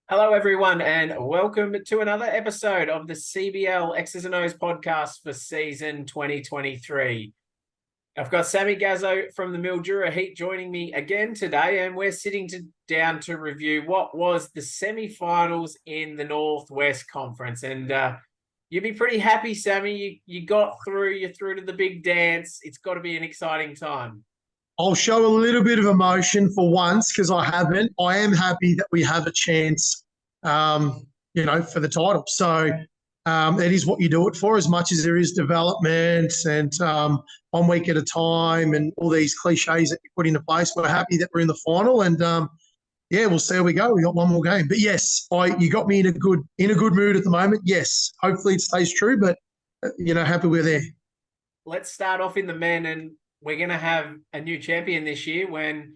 Hello, everyone, and welcome to another episode of the CBL X's and O's podcast for season 2023. I've got Sammy Gazzo from the Mildura Heat joining me again today, and we're sitting down to review what was the semi-finals in the Northwest Conference. And you'd be pretty happy, Sammy. You got through. You're through to the big dance. It's got to be an exciting time. I'll show a little bit of emotion for once because I haven't. I am happy that we have a chance, for the title. So it is what you do it for, as much as there is development and 1 week at a time and all these cliches that you put into place. We're happy that we're in the final, and we'll see how we go. We got one more game, but yes, you got me in a good mood at the moment. Yes, hopefully it stays true, but happy we're there. Let's start off in the men, and we're going to have a new champion this year when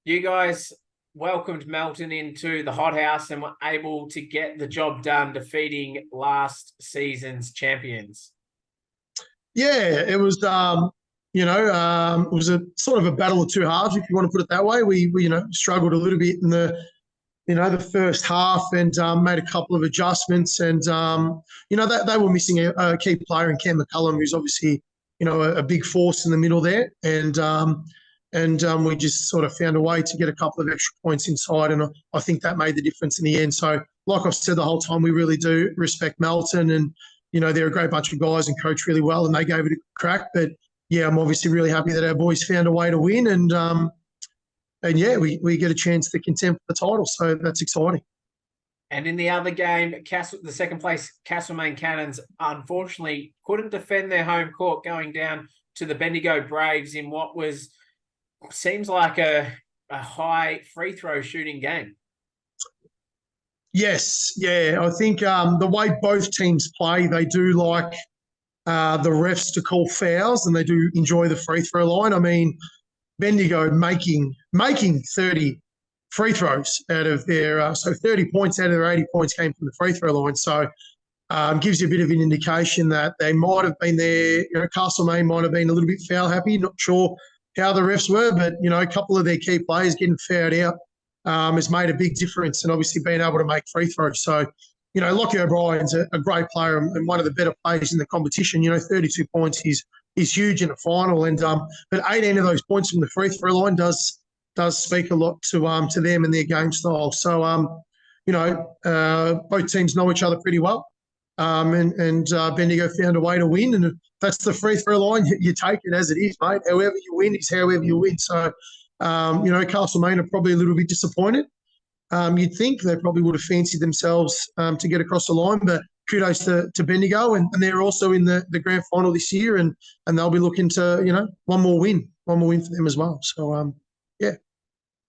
you guys welcomed Melton into the hothouse and were able to get the job done, defeating last season's champions. Yeah, it was, it was a sort of a battle of two halves, if you want to put it that way. We struggled a little bit in the first half and made a couple of adjustments. And, they were missing a key player in Cam McCullum, who's obviously, a big force in the middle there. And we just sort of found a way to get a couple of extra points inside. And I think that made the difference in the end. So like I've said the whole time, we really do respect Melton, and, they're a great bunch of guys and coach really well, and they gave it a crack. But yeah, I'm obviously really happy that our boys found a way to win. And we get a chance to contend for the title. So that's exciting. And in the other game, the second place Castlemaine Cannons unfortunately couldn't defend their home court, going down to the Bendigo Braves in what seems like a high free throw shooting game. Yes, yeah. I think the way both teams play, they do like the refs to call fouls, and they do enjoy the free throw line. I mean, Bendigo making 30 free throws out of their 30 points out of their 80 points came from the free throw line. So gives you a bit of an indication that they might have been there. Castlemaine might have been a little bit foul happy. Not sure how the refs were, but a couple of their key players getting fouled out has made a big difference, and obviously being able to make free throws. So Lockie O'Brien's a great player and one of the better players in the competition. 32 points is huge in the final, and but 18 of those points from the free throw line does speak a lot to them and their game style. So both teams know each other pretty well, and Bendigo found a way to win, and if that's the free throw line, you take it as it is, mate. However you win is however you win. So Castlemaine are probably a little bit disappointed. You'd think they probably would have fancied themselves to get across the line, but kudos to Bendigo, and they're also in the grand final this year, and they'll be looking to one more win for them as well. So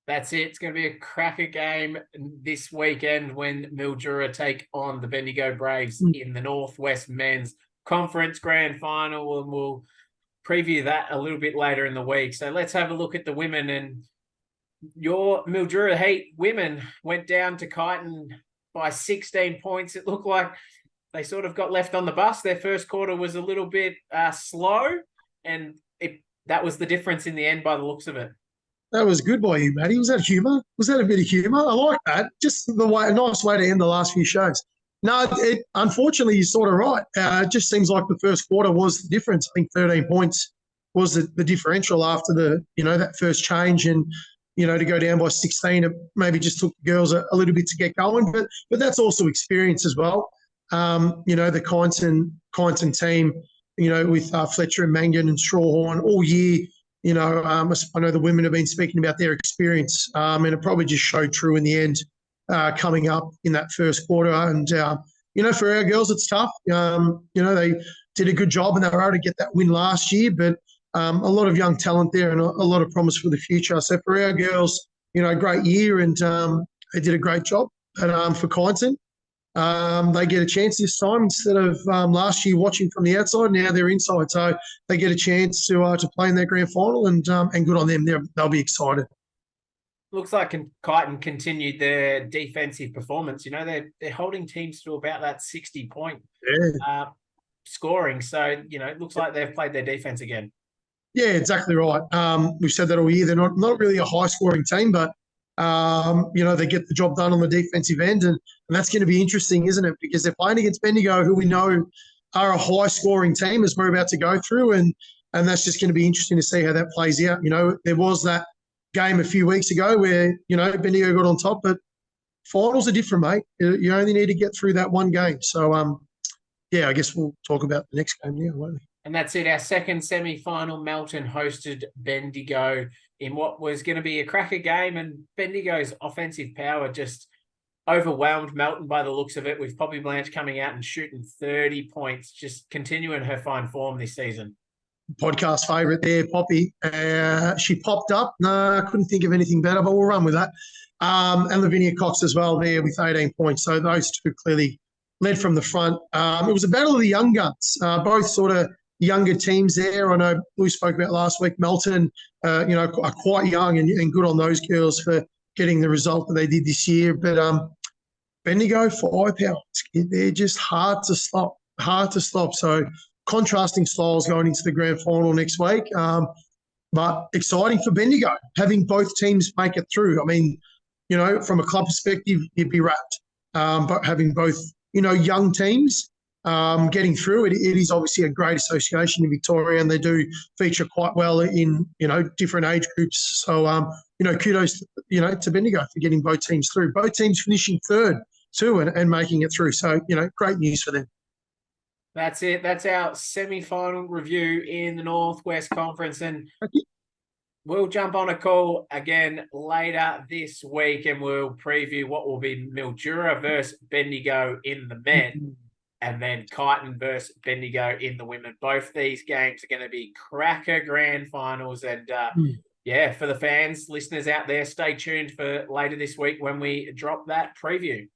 that's it. It's going to be a cracker game this weekend when Mildura take on the Bendigo Braves in the Northwest Men's Conference Grand Final, and we'll preview that a little bit later in the week. So let's have a look at the women. And your Mildura Heat women went down to Kyneton by 16 points. It looked like they sort of got left on the bus. Their first quarter was a little bit slow, and that was the difference in the end by the looks of it. That was good by you, Matty. Was that humour? Was that a bit of humour? I like that. Just a nice way to end the last few shows. No, unfortunately, you're sort of right. It just seems like the first quarter was the difference. I think 13 points was the differential after that first change, and to go down by 16, it maybe just took the girls a little bit to get going. But that's also experience as well. The Kyneton team, with Fletcher and Mangan and Strawhorn all year. I know the women have been speaking about their experience, and it probably just showed true in the end, coming up in that first quarter. And, for our girls, it's tough. They did a good job, and they were able to get that win last year, but a lot of young talent there and a lot of promise for the future. So for our girls, great year, and they did a great job. And for Kyneton, they get a chance this time instead of last year watching from the outside. Now they're inside, so they get a chance to play in their grand final, and good on them. They'll be excited. Looks like Kyneton continued their defensive performance. They're holding teams to about that 60-point scoring. So it looks like they've played their defense again. Yeah, exactly right. We've said that all year. They're not really a high-scoring team, but They get the job done on the defensive end, and that's going to be interesting, isn't it? Because they're playing against Bendigo, who we know are a high-scoring team, as we're about to go through, and that's just going to be interesting to see how that plays out. There was that game a few weeks ago where Bendigo got on top, but finals are different, mate. You only need to get through that one game. So, I guess we'll talk about the next game now, won't we? And that's it. Our second semi-final, Melton hosted Bendigo in what was going to be a cracker game, and Bendigo's offensive power just overwhelmed Melton by the looks of it, with Poppy Blanche coming out and shooting 30 points, just continuing her fine form this season. Podcast favourite there, Poppy. She popped up. No, I couldn't think of anything better, but we'll run with that. And Lavinia Cox as well there with 18 points. So those two clearly led from the front. It was a battle of the young guns, both sort of younger teams there. I know we spoke about last week, Melton, are quite young and good on those girls for getting the result that they did this year. But Bendigo, firepower, they're just hard to stop. So contrasting styles going into the grand final next week. But exciting for Bendigo, having both teams make it through. I mean, from a club perspective, you'd be wrapped. But having both, young teams getting through, it is obviously a great association in Victoria, and they do feature quite well in, different age groups. So, kudos, to Bendigo for getting both teams through. Both teams finishing third too and making it through. So, great news for them. That's it. That's our semi-final review in the Northwest Conference. And we'll jump on a call again later this week, and we'll preview what will be Mildura versus Bendigo in the men, and then Kyneton versus Bendigo in the women. Both these games are going to be cracker grand finals. And for the fans, listeners out there, stay tuned for later this week when we drop that preview.